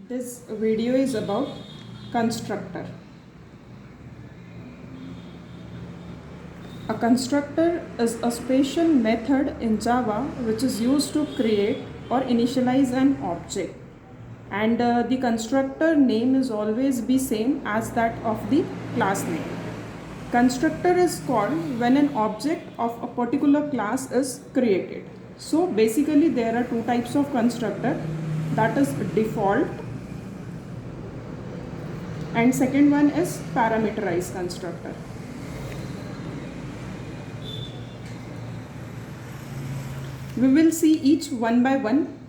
This video is about constructor. A constructor is a special method in Java which is used to create or initialize an object, and the constructor name is always be same as that of the class name. Constructor is called when an object of a particular class is created. So basically there are two types of constructor, that is default, and second one is parameterized constructor. We will see each one by one.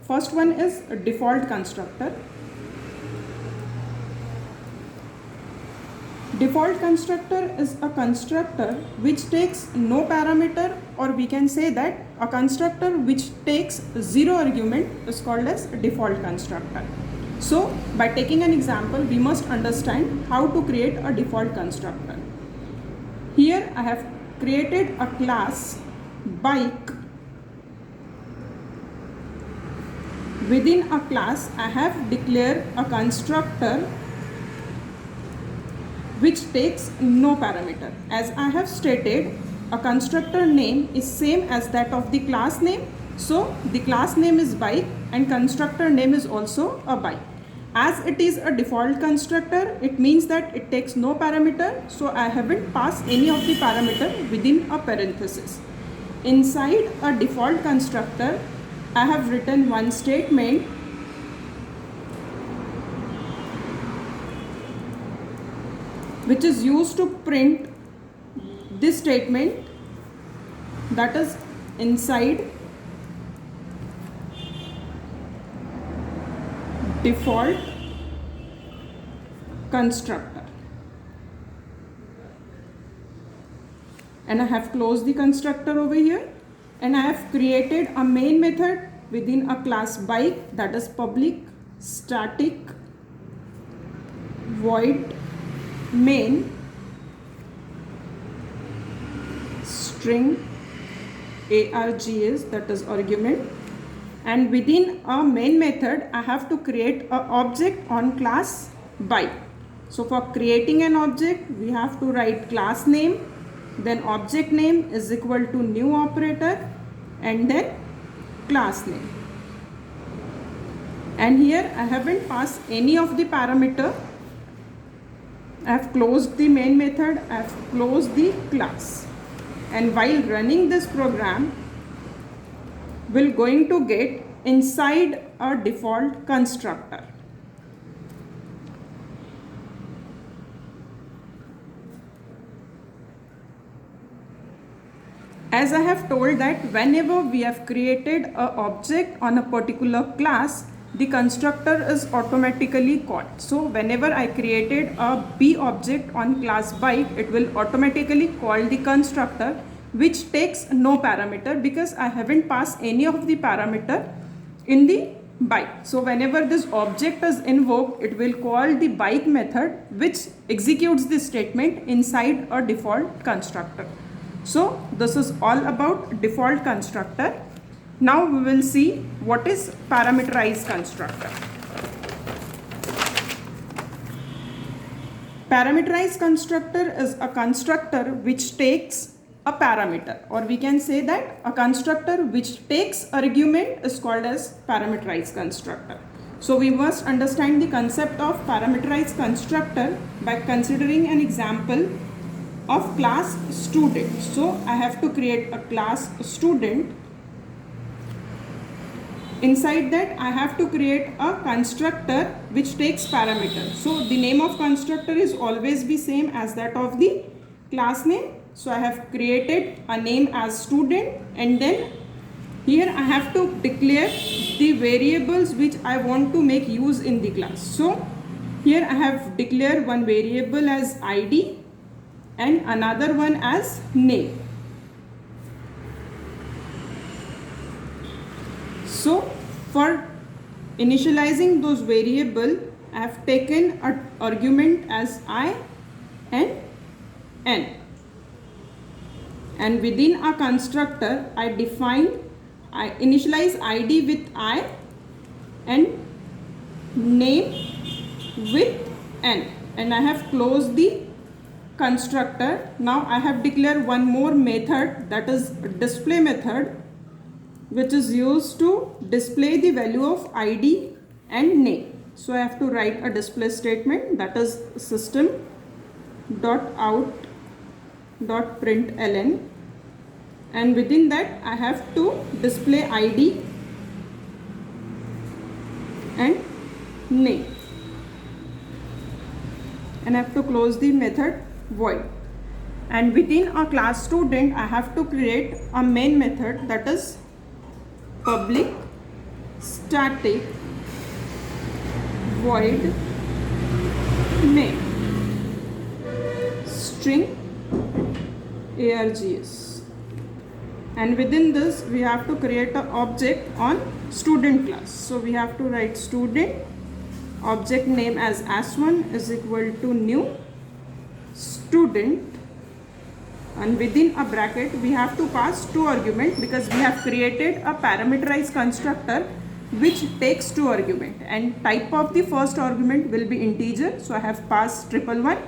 First one is a default constructor. Default constructor is a constructor which takes no parameter, or we can say that a constructor which takes zero argument is called as a default constructor. So by taking an example, we must understand how to create a default constructor. Here I have created a class bike. Within a class I have declared a constructor which takes no parameter. As I have stated, a constructor name is same as that of the class name. So the class name is bike and constructor name is also a bike. As it is a default constructor, it means that it takes no parameter, so I haven't passed any of the parameter within a parenthesis. Inside a default constructor, I have written one statement which is used to print this statement, that is inside default constructor, and I have closed the constructor over here, and I have created a main method within a class bike, that is public static void main string args, that is argument, and within a main method I have to create an object on class bike. So for creating an object we have to write class name, then object name is equal to new operator, and then class name. And here I haven't passed any of the parameter. I have closed the main method, I have closed the class, and while running this program we're going to get inside a default constructor. As I have told that whenever we have created an object on a particular class, the constructor is automatically called. So whenever I created a B object on class bike, it will automatically call the constructor which takes no parameter, because I haven't passed any of the parameter in the bike. So whenever this object is invoked, it will call the bike method which executes the statement inside a default constructor. So this is all about default constructor. Now we will see what is parameterized constructor. Parameterized constructor is a constructor which takes a parameter, or we can say that a constructor which takes argument is called as parameterized constructor. So we must understand the concept of parameterized constructor by considering an example of class student. So I have to create a class student. Inside that I have to create a constructor which takes parameter. So the name of constructor is always be same as that of the class name. So I have created a name as student, and then here I have to declare the variables which I want to make use in the class. So here I have declared one variable as ID and another one as name. So for initializing those variable, I have taken an argument as I and n, and within a constructor I initialize ID with I and name with n, and I have closed the constructor. Now I have declared one more method, that is display method, which is used to display the value of id and name. So I have to write a display statement, that is system.out.println, and within that I have to display id and name, and I have to close the method void. And within a class student I have to create a main method, that is public static void name string args, and within this we have to create an object on student class. So we have to write student object name as s1 is equal to new student, and within a bracket we have to pass two arguments, because we have created a parameterized constructor which takes two arguments, and type of the first argument will be integer. So I have passed 111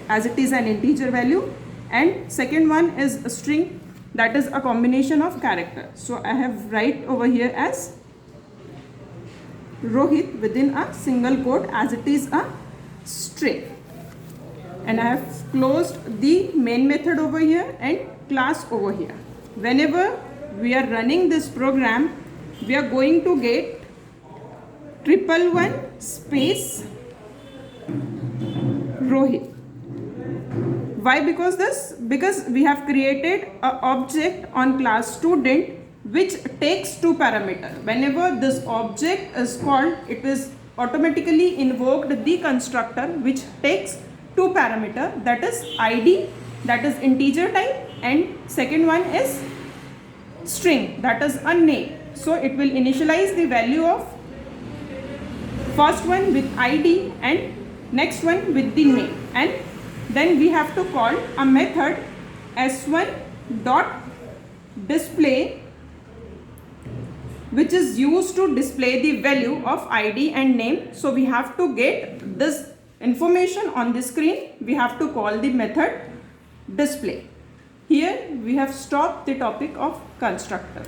as it is an integer value, and second one is a string, that is a combination of character. So I have write over here as Rohit within a single quote as it is a string, and I have closed the main method over here and class over here. Whenever we are running this program, we are going to get 111 space Rohit. Why? Because we have created an object on class student which takes two parameters. Whenever this object is called, it is automatically invoked the constructor which takes two parameters, that is id, that is integer type, and second one is string, that is a name. So it will initialize the value of first one with id and next one with the name, and then we have to call a method s1 dot display, which is used to display the value of id and name. So we have to get this information on the screen, we have to call the method display. Here we have stopped the topic of constructor.